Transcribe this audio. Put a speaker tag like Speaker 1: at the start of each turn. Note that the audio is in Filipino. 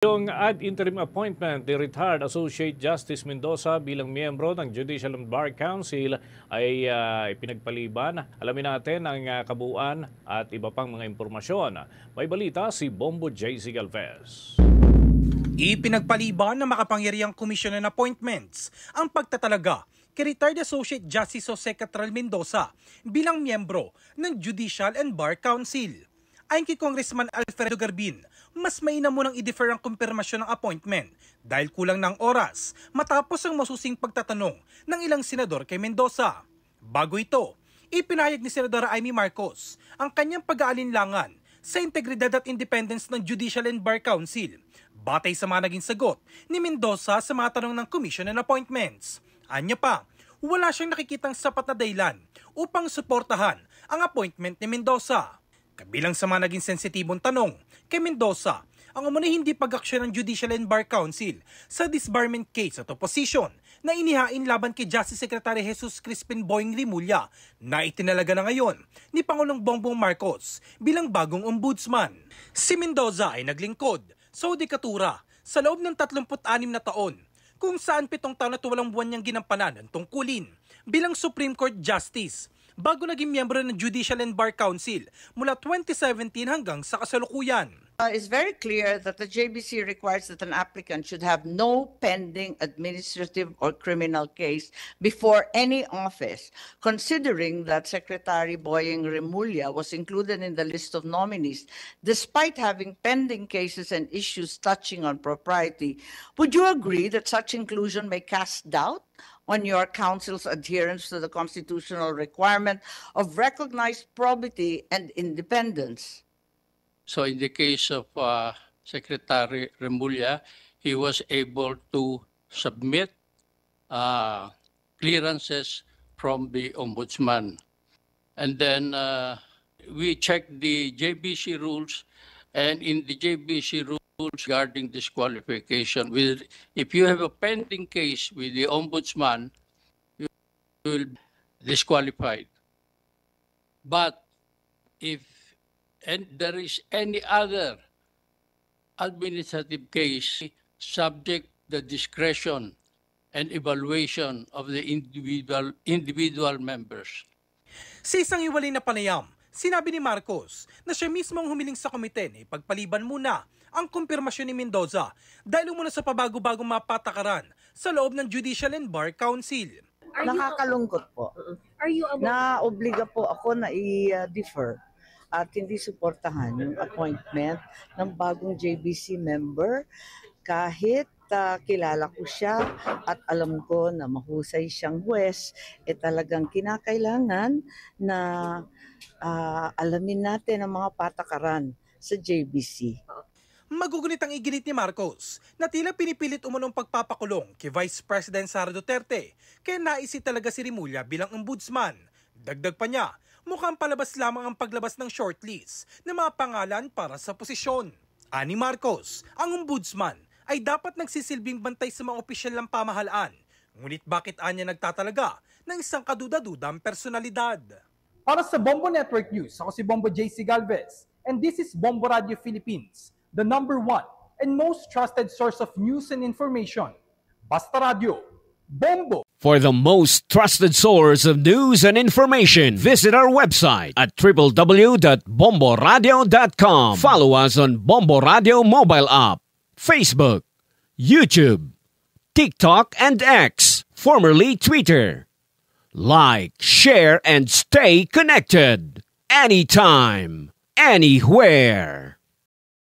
Speaker 1: Yung ad interim appointment ni retired Associate Justice Mendoza bilang miyembro ng Judicial and Bar Council ay ipinagpaliban. Alamin natin ang kabuuan at iba pang mga impormasyon. May balita si Bombo JC Galvez.
Speaker 2: Ipinagpaliban ng makapangyarihang Commission on Appointments ang pagtatalaga kay retired Associate Justice Jose Catral Mendoza bilang miyembro ng Judicial and Bar Council. Ayon kay Congressman Alfredo Garbin, mas mainam munang i-defer ang kumpirmasyon ng appointment dahil kulang ng oras matapos ang masusing pagtatanong ng ilang senador kay Mendoza. Bago ito, ipinahayag ni Senadora Amy Marcos ang kanyang pag-aalinlangan sa integridad at independence ng Judicial and Bar Council batay sa mga naging sagot ni Mendoza sa mga tanong ng Commission on Appointments. Anya pa, wala siyang nakikitang sapat na dahilan upang suportahan ang appointment ni Mendoza. Kabilang sa mga naging sensitibong tanong kay Mendoza, ang umunay hindi pag-aksyon ng Judicial and Bar Council sa disbarment case at opposition na inihain laban kay Justice Secretary Jesus Crispin Boying Rimulya na itinalaga na ngayon ni Pangulong Bongbong Marcos bilang bagong ombudsman. Si Mendoza ay naglingkod sa hudikatura sa loob ng 36 na taon kung saan 7 taon at 8 buwan niyang ginampanan ang tungkulin bilang Supreme Court Justice bago naging miyembro ng Judicial and Bar Council mula 2017 hanggang sa kasalukuyan.
Speaker 3: It's very clear that the JBC requires that an applicant should have no pending administrative or criminal case before any office, considering that Secretary Boying Rimulya was included in the list of nominees despite having pending cases and issues touching on propriety. Would you agree that such inclusion may cast doubt on your council's adherence to the constitutional requirement of recognized probity and independence?
Speaker 4: So in the case of Secretary Rimulya, he was able to submit clearances from the Ombudsman. And then we checked the JBC rules, and in the JBC rules regarding disqualification, if you have a pending case with the Ombudsman, you will be disqualified. But if there is any other administrative case subject the discretion and evaluation of the individual members.
Speaker 2: Sa isang iwalay na panayam, sinabi ni Marcos na siya mismo ang humiling sa komite na ipagpaliban muna ang kumpirmasyon ni Mendoza dahil umuna sa pabago-bagong mapatakaran sa loob ng Judicial and Bar Council.
Speaker 5: Nakakalungkot po. Na-obliga po ako na i-defer at hindi suportahan yung appointment ng bagong JBC member kahit kilala ko siya at alam ko na mahusay siyang huwes, talagang kinakailangan na alamin natin ang mga patakaran sa JBC.
Speaker 2: Magugunit ang iginit ni Marcos na tila pinipilit umunong pagpapakulong kay Vice President Sara Duterte kaya naisip talaga si Rimulya bilang ombudsman. Dagdag pa niya, mukhang palabas lamang ang paglabas ng shortlist ng mga pangalan para sa posisyon. Ani Marcos, ang ombudsman ay dapat nagsisilbing bantay sa mga opisyal ng pamahalaan. Ngunit bakit anya nagtatalaga ng isang kaduda-dudang personalidad?
Speaker 6: Para sa Bombo Network News, ako si Bombo JC Galvez, and this is Bombo Radio Philippines, the #1 and most trusted source of news and information. Basta Radio, Bombo!
Speaker 7: For the most trusted source of news and information, visit our website at www.bomboradio.com. Follow us on Bombo Radio mobile app, Facebook, YouTube, TikTok, and X, formerly Twitter. Like, share, and stay connected. Anytime, anywhere.